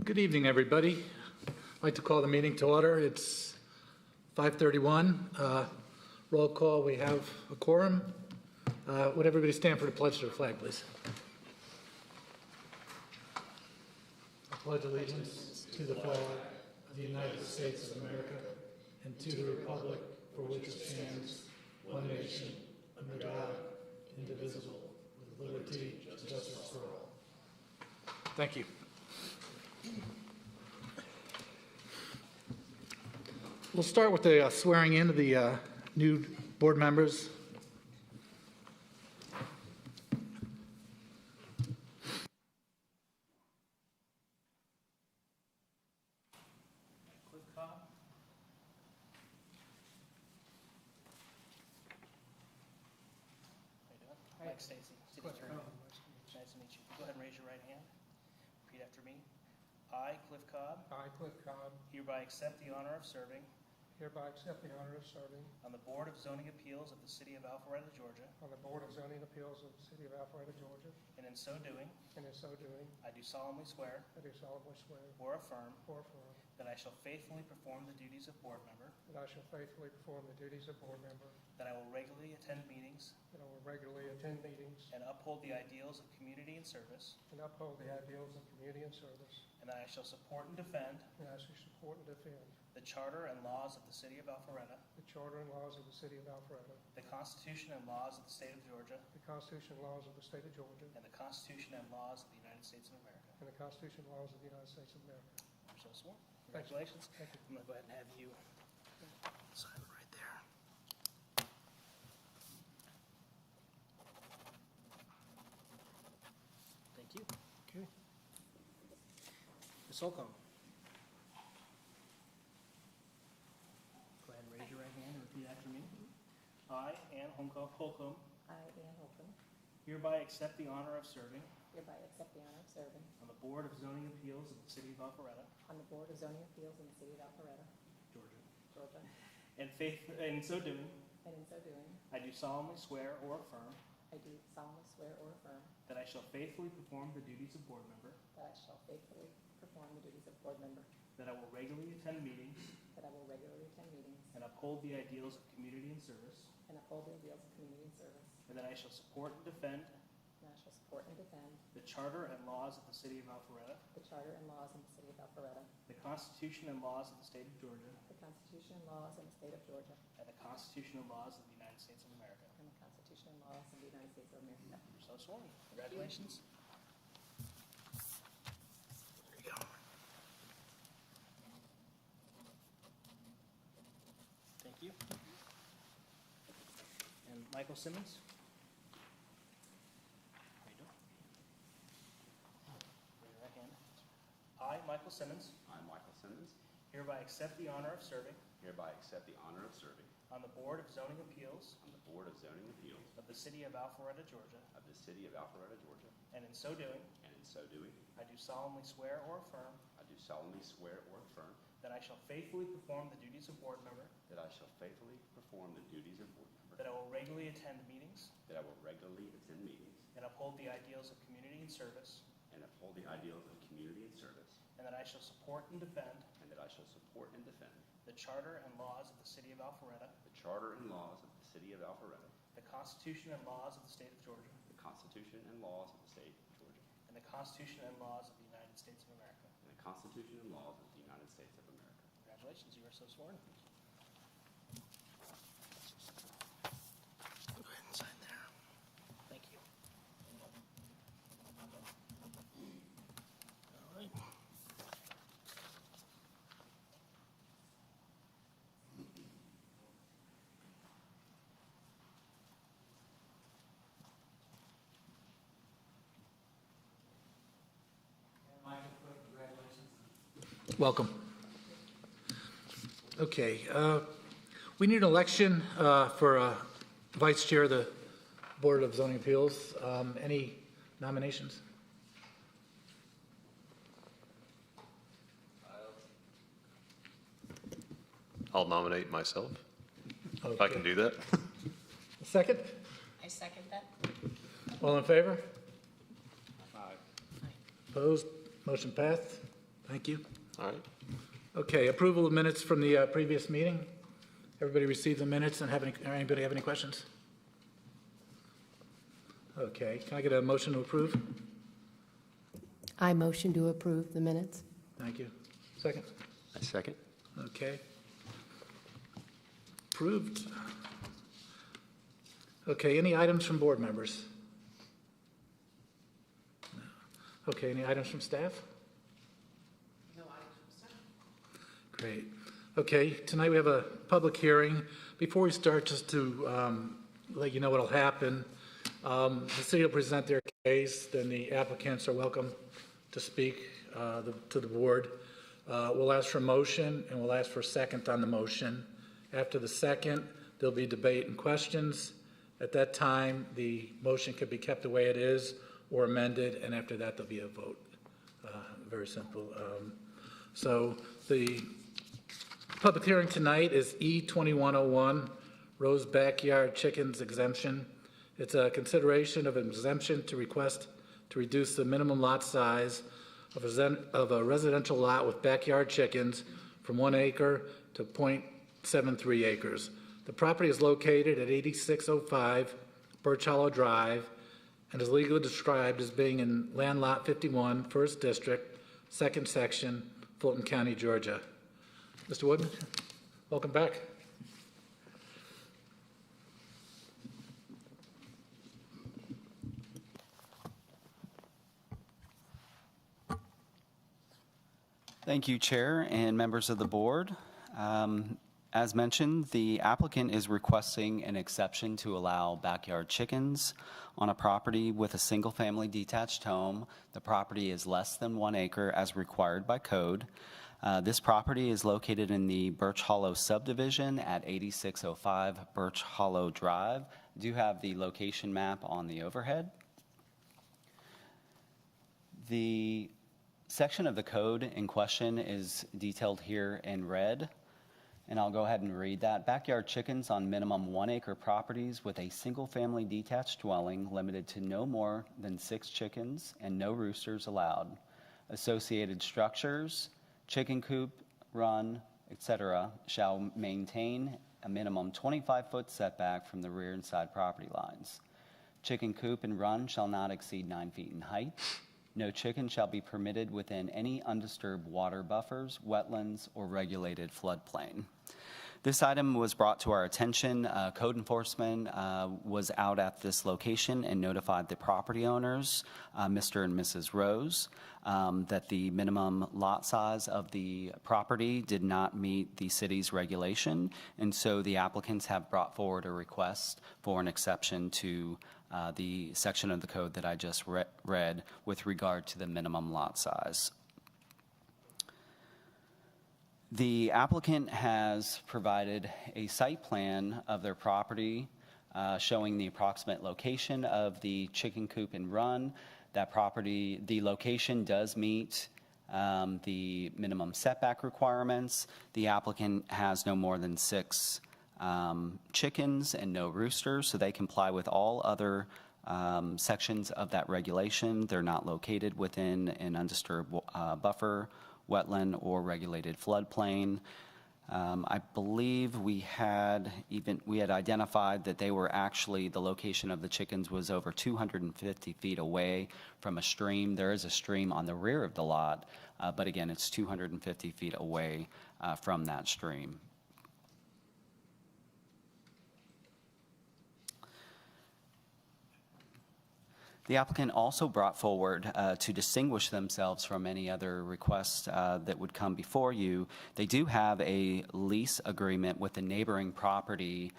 Good evening, everybody. I'd like to call the meeting to order. It's 5:31. Roll call, we have a quorum. Would everybody stand for the pledge to the flag, please? I pledge allegiance to the flag of the United States of America and to the republic for which it stands, one nation, under God, indivisible, with liberty and justice for all. Thank you. We'll start with the swearing in of the new board members. Cliff Cobb. How you doing? Mike Stacy, City Attorney. Nice to meet you. Go ahead and raise your right hand. Repeat after me. I, Cliff Cobb, I, Cliff Cobb, hereby accept the honor of serving hereby accept the honor of serving on the Board of Zoning Appeals of the City of Alpharetta, Georgia, on the Board of Zoning Appeals of the City of Alpharetta, Georgia, and in so doing, and in so doing, I do solemnly swear I do solemnly swear or affirm or affirm that I shall faithfully perform the duties of board member, that I shall faithfully perform the duties of board member, that I will regularly attend meetings that I will regularly attend meetings and uphold the ideals of community and service, and uphold the ideals of community and service, and that I shall support and defend and I shall support and defend the Charter and laws of the City of Alpharetta, the Charter and laws of the City of Alpharetta, the Constitution and laws of the State of Georgia, the Constitution and laws of the State of Georgia, and the Constitution and laws of the United States of America. and the Constitution and laws of the United States of America. I'm so sworn. Thank you. Congratulations. Thank you. I'm going to go ahead and have you sign it right there. Thank you. Okay. Ms. Holcomb. Go ahead and raise your right hand and repeat after me. I, Ann Holcomb, I, Ann Holcomb, hereby accept the honor of serving hereby accept the honor of serving on the Board of Zoning Appeals of the City of Alpharetta, on the Board of Zoning Appeals in the City of Alpharetta, Georgia. Georgia, And in so doing, and in so doing, I do solemnly swear or affirm I do solemnly swear or affirm that I shall faithfully perform the duties of board member, that I shall faithfully perform the duties of board member, that I will regularly attend meetings that I will regularly attend meetings and uphold the ideals of community and service, and uphold the ideals of community and service, and that I shall support and defend and I shall support and defend the Charter and laws of the City of Alpharetta, the Charter and laws in the City of Alpharetta, the Constitution and laws of the State of Georgia, the Constitution and laws in the State of Georgia, and the Constitution and laws of the United States of America. and the Constitution and laws of the United States of America. You're so sworn. Congratulations. There you go. Thank you. And Michael Simmons? How you doing? Raise your right hand. I, Michael Simmons, I, Michael Simmons, hereby accept the honor of serving hereby accept the honor of serving on the Board of Zoning Appeals on the Board of Zoning Appeals of the City of Alpharetta, Georgia, of the City of Alpharetta, Georgia, and in so doing, and in so doing, I do solemnly swear or affirm I do solemnly swear or affirm that I shall faithfully perform the duties of board member, that I shall faithfully perform the duties of board member, that I will regularly attend meetings that I will regularly attend meetings and uphold the ideals of community and service, and uphold the ideals of community and service, and that I shall support and defend and that I shall support and defend the Charter and laws of the City of Alpharetta, the Charter and laws of the City of Alpharetta, the Constitution and laws of the State of Georgia, the Constitution and laws of the State of Georgia, and the Constitution and laws of the United States of America. and the Constitution and laws of the United States of America. Congratulations, you are so sworn. Go ahead and sign there. Thank you. All right. Welcome. Okay, we need an election for vice chair of the Board of Zoning Appeals. Any nominations? I'll nominate myself, if I Okay. can do that. Second? I second that. All in favor? Aye. Opposed? Motion passed. Thank you. All right. Okay, approval of minutes from the previous meeting. Everybody received the minutes and anybody have any questions? Okay, can I get a motion to approve? I motion to approve the minutes. Thank you. Second? I second. Okay. Approved. Okay, any items from board members? No. Okay, any items from staff? No items from staff. Great. Okay, tonight we have a public hearing. Before we start, just to let you know what'll happen, the city will present their case, then the applicants are welcome to speak to the board. We'll ask for a motion, and we'll ask for a second on the motion. After the second, there'll be debate and questions. At that time, the motion could be kept the way it is or amended, and after that, there'll be a vote. Very simple. So the public hearing tonight is E2101, Rose Backyard Chickens Exemption. It's a consideration of an exemption to request to reduce the minimum lot size of a residential lot with backyard chickens from 1 acre to 0.73 acres. The property is located at 8605 Birch Hollow Drive and is legally described as being in Land Lot 51, 1st District, 2nd Section, Fulton County, Georgia. Mr. Woodman, welcome back. Thank you, Chair and members of the board. As mentioned, the applicant is requesting an exception to allow backyard chickens on a property with a single-family detached home. The property is less than 1 acre as required by code. This property is located in the Birch Hollow subdivision at 8605 Birch Hollow Drive. I do have the location map on the overhead. The section of the code in question is detailed here in red, and I'll go ahead and read that. Backyard chickens on minimum 1 acre properties with a single-family detached dwelling limited to no more than 6 chickens and no roosters allowed. Associated structures, chicken coop, run, etc., shall maintain a minimum 25-foot setback from the rear and side property lines. Chicken coop and run shall not exceed 9 feet in height. No chicken shall be permitted within any undisturbed water buffers, wetlands, or regulated floodplain. This item was brought to our attention. Code enforcement was out at this location and notified the property owners, Mr. and Mrs. Rose, that the minimum lot size of the property did not meet the city's regulation, and so the applicants have brought forward a request for an exception to the section of the code that I just read with regard to the minimum lot size. The applicant has provided a site plan of their property showing the approximate location of the chicken coop and run. That property, the location does meet the minimum setback requirements. The applicant has no more than 6 chickens and no roosters, so they comply with all other sections of that regulation. They're not located within an undisturbed buffer, wetland, or regulated floodplain. I believe we had identified that they were actually, the location of the chickens was over 250 feet away from a stream. There is a stream on the rear of the lot, but again, it's 250 feet away from that stream. The applicant also brought forward to distinguish themselves from any other requests that would come before you. They do have a lease agreement with the neighboring property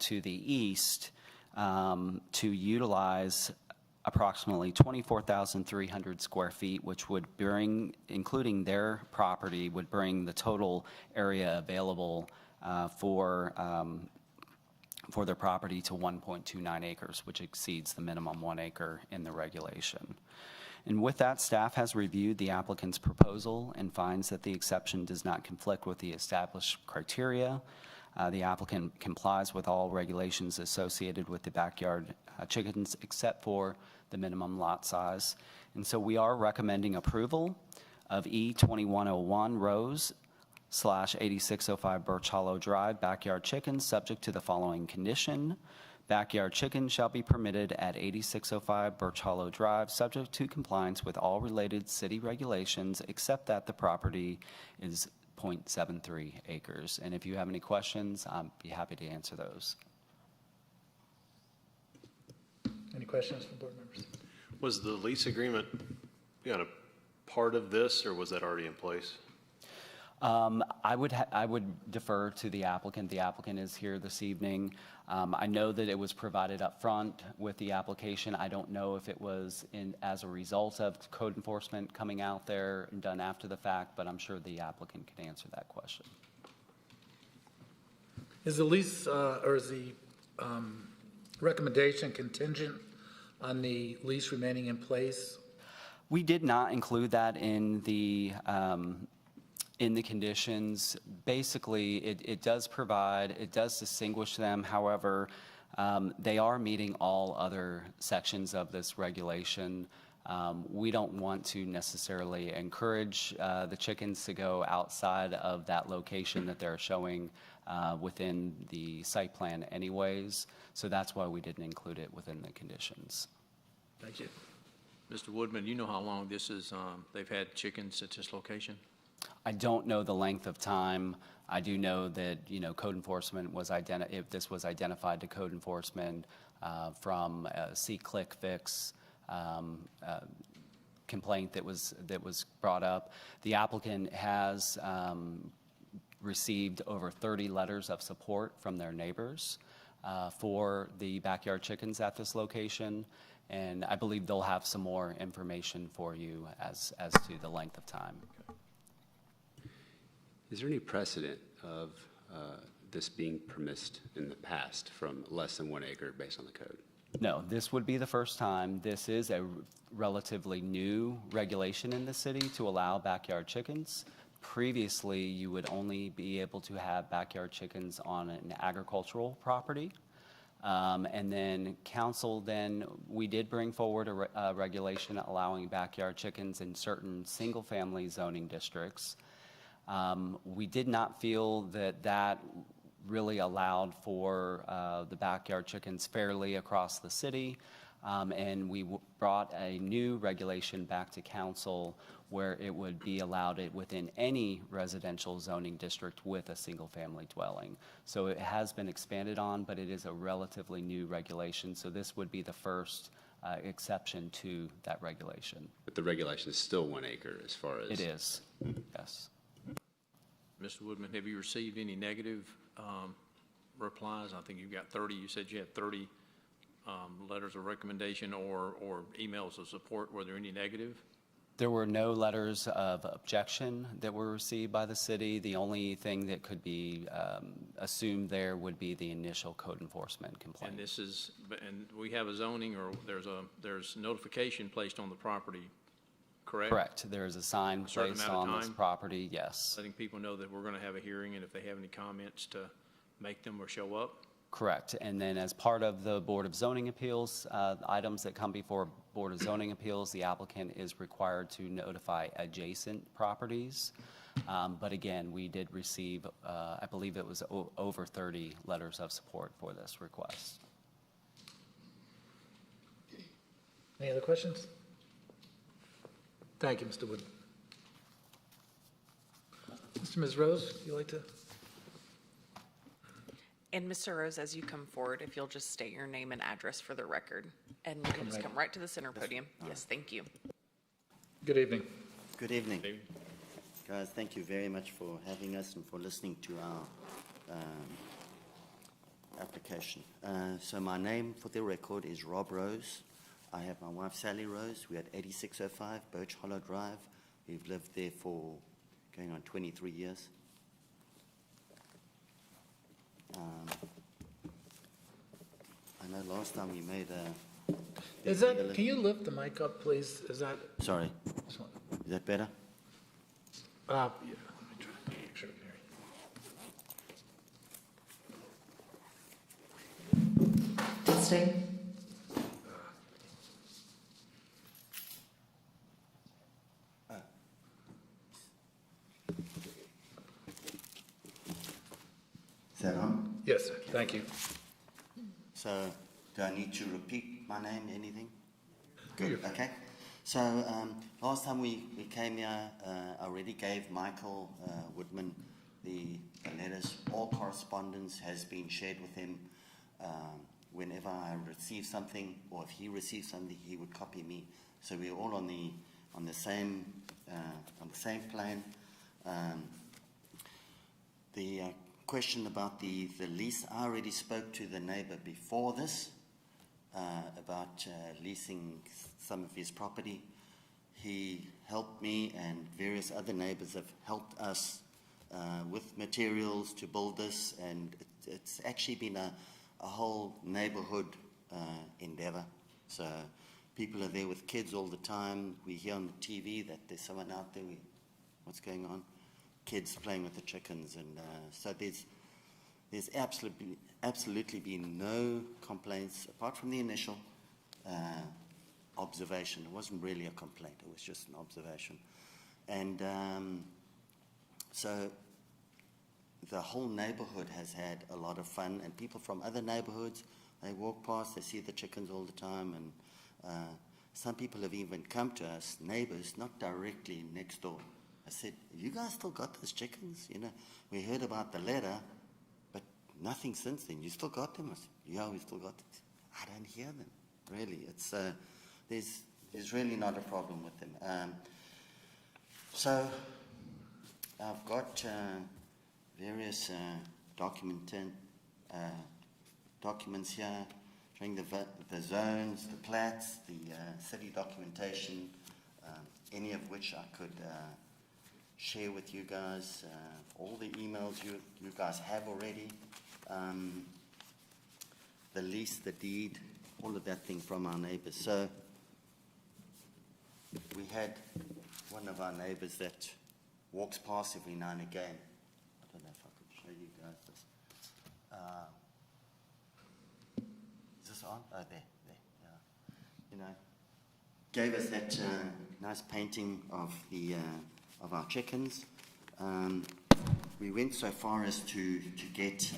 to the east to utilize approximately 24,300 square feet, which would bring, including their property, would bring the total area available for their property to 1.29 acres, which exceeds the minimum 1 acre in the regulation. And with that, staff has reviewed the applicant's proposal and finds that the exception does not conflict with the established criteria. The applicant complies with all regulations associated with the backyard chickens except for the minimum lot size. And so we are recommending approval of E2101 Rose /8605 Birch Hollow Drive, backyard chickens, subject to the following condition. Backyard chickens shall be permitted at 8605 Birch Hollow Drive, subject to compliance with all related city regulations, except that the property is 0.73 acres. And if you have any questions, I'd be happy to answer those. Any questions from board members? Was the lease agreement kind of part of this, or was that already in place? I would defer to the applicant. The applicant is here this evening. I know that it was provided up front with the application. I don't know if it was as a result of code enforcement coming out there and done after the fact, but I'm sure the applicant can answer that question. Is the lease, or is the recommendation contingent on the lease remaining in place? We did not include that in the conditions. Basically, it does distinguish them. However, they are meeting all other sections of this regulation. We don't want to necessarily encourage the chickens to go outside of that location that they're showing within the site plan anyways. So that's why we didn't include it within the conditions. Thank you. Mr. Woodman, you know how long this is, they've had chickens at this location? I don't know the length of time. I do know that, code enforcement was if this was identified to code enforcement from a see-click fix complaint that was brought up. The applicant has received over 30 letters of support from their neighbors for the backyard chickens at this location, and I believe they'll have some more information for you as to the length of time. Is there any precedent of this being permissed in the past from less than 1 acre based on the code? No, this would be the first time. This is a relatively new regulation in the city to allow backyard chickens. Previously, you would only be able to have backyard chickens on an agricultural property. And then council, we did bring forward a regulation allowing backyard chickens in certain single-family zoning districts. We did not feel that really allowed for the backyard chickens fairly across the city, and we brought a new regulation back to council where it would be allowed within any residential zoning district with a single-family dwelling. So it has been expanded on, but it is a relatively new regulation, so this would be the first exception to that regulation. But the regulation is still 1 acre as far as... It is, yes. Mr. Woodman, have you received any negative replies? I think you've got 30. You said you had 30 letters of recommendation or emails of support. Were there any negative? There were no letters of objection that were received by the city. The only thing that could be assumed there would be the initial code enforcement complaint. And we have a zoning, or there's notification placed on the property, correct? Correct. There is a sign placed on this property, yes. Letting people know that we're going to have a hearing, and if they have any comments, to make them or show up? Correct. And then as part of the Board of Zoning Appeals, items that come before Board of Zoning Appeals, the applicant is required to notify adjacent properties. But again, we did receive, I believe it was over 30 letters of support for this request. Any other questions? Thank you, Mr. Wood. Ms. Rose, would you like to? And Mr. Rose, as you come forward, if you'll just state your name and address for the record, and you can just come right to the center podium. Yes, thank you. Good evening. Good evening. Guys, thank you very much for having us and for listening to our application. So my name for the record is Rob Rose. I have my wife Sally Rose. We're at 8605 Birch Hollow Drive. We've lived there for going on 23 years. I know last time we made a... Can you lift the mic up, please? Is that... Sorry. Is that better? Yeah, let me try to make sure we can hear you. Testing. Yes, sir. Thank you. So, do I need to repeat my name, anything? Good, You're- okay. So, last time we came here, I already gave Michael Woodman the letters. All correspondence has been shared with him. Whenever I receive something, or if he receives something, he would copy me. So we're all on the same plane. The question about the lease, I already spoke to the neighbor before this about leasing some of his property. He helped me, and various other neighbors have helped us with materials to build this, and it's actually been a whole neighborhood endeavor. So people are there with kids all the time. We hear on the TV that there's someone out there. What's going on? Kids playing with the chickens, and so there's absolutely been no complaints apart from the initial observation. It wasn't really a complaint; it was just an observation, and so the whole neighborhood has had a lot of fun, and people from other neighborhoods, they walk past, they see the chickens all the time, and some people have even come to us, neighbors, not directly next door. I said, you guys still got those chickens? You know, we heard about the letter, but nothing since then. You still got them? I said, yeah, we still got them. I don't hear them, really. It's there's really not a problem with them. So I've got various documents here showing the zones, the plats, the city documentation, any of which I could share with you guys, all the emails you guys have already, the lease, the deed, all of that thing from our neighbors. So we had one of our neighbors that walks past every now and again. I don't know if I could show you guys this. Is this on? Oh, there. Yeah. You know, gave us that nice painting of the of our chickens. We went so far as to get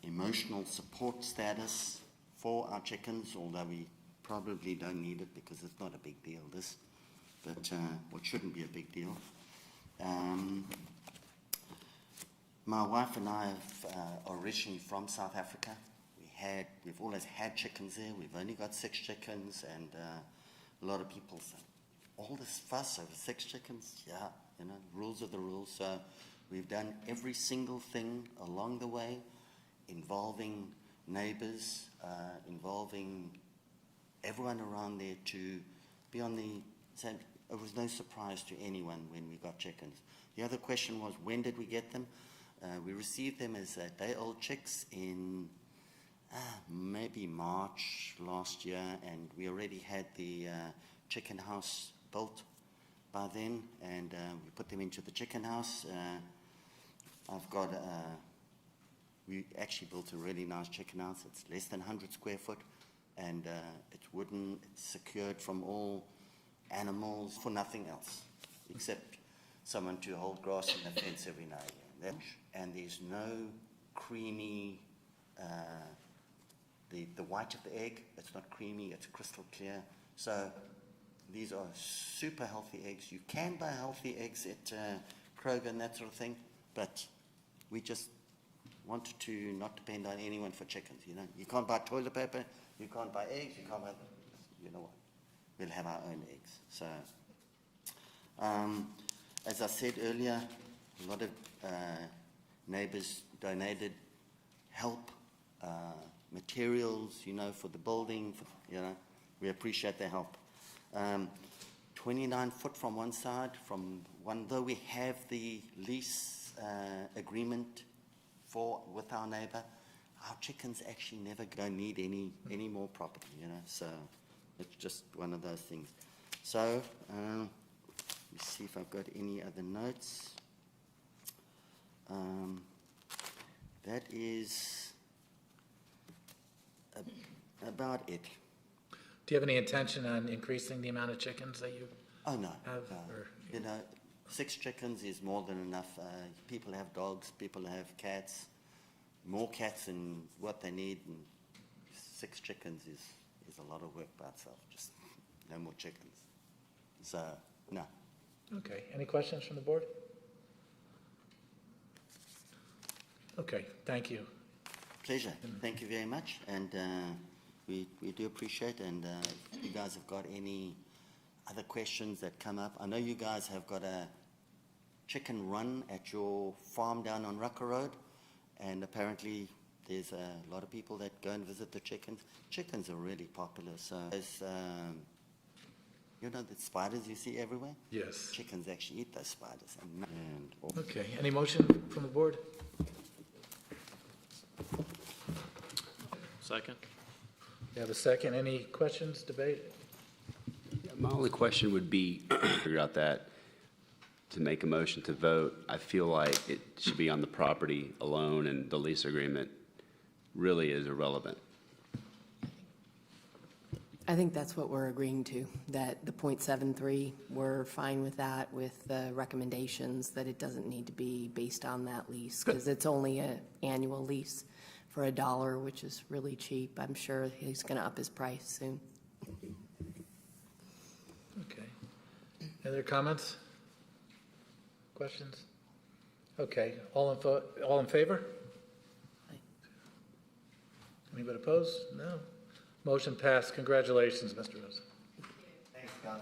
emotional support status for our chickens, although we probably don't need it because it's not a big deal, this, but what shouldn't be a big deal. My wife and I are originally from South Africa. We've always had chickens there. We've only got 6 chickens, and a lot of people say, all this fuss over 6 chickens? Yeah, you know, rules are the rules. So we've done every single thing along the way, involving neighbors, involving everyone around there to be on the same. It was no surprise to anyone when we got chickens. The other question was, when did we get them? We received them as day-old chicks in maybe March last year, and we already had the chicken house built by then, and we put them into the chicken house. We actually built a really nice chicken house. It's less than 100 square foot, and it's wooden. It's secured from all animals for nothing else, except someone to hold grass in the fence every now and then. And there's no creamy, the white of the egg, it's not creamy, it's crystal clear. So these are super healthy eggs. You can buy healthy eggs at Kroger and that sort of thing, but we just wanted to not depend on anyone for chickens, you know. You can't buy toilet paper, you can't buy eggs, you can't buy, you know what, we'll have our own eggs. So, as I said earlier, a lot of neighbors donated help, materials, you know, for the building, you know, we appreciate their help. 29 foot from one side, though we have the lease agreement with our neighbor, our chickens actually never don't need any more property, you know, so it's just one of those things. So, let me see if I've got any other notes. That is about it. Do you have any intention on increasing the amount of chickens that you Oh, no. have? No. Or, You know, 6 chickens is more than enough. People have dogs, people have cats. more cats than what they need, and 6 chickens is a lot of work by itself. Just no more chickens. So, no. Okay, any questions from the board? Okay, thank you. Pleasure. Thank you very much, and we do appreciate. And if you guys have got any other questions that come up, I know you guys have got a chicken run at your farm down on Rucker Road, and apparently there's a lot of people that go and visit the chickens. Chickens are really popular. So, you know the spiders you see everywhere? Yes. Chickens actually eat those spiders. And Okay, any motion from the board? Second? You have a second. Any questions, debate? My only question would be, figure out that to make a motion to vote, I feel like it should be on the property alone, and the lease agreement really is irrelevant. I think that's what we're agreeing to, that the .73, we're fine with that, with the recommendations that it doesn't need to be based on that lease, because it's only an annual lease for $1, which is really cheap. I'm sure he's going to up his price soon. Okay. Other comments? Questions? Okay, all in favor? Aye. Anybody opposed? No. Motion passed. Congratulations, Mr. Rosa. thanks, guys.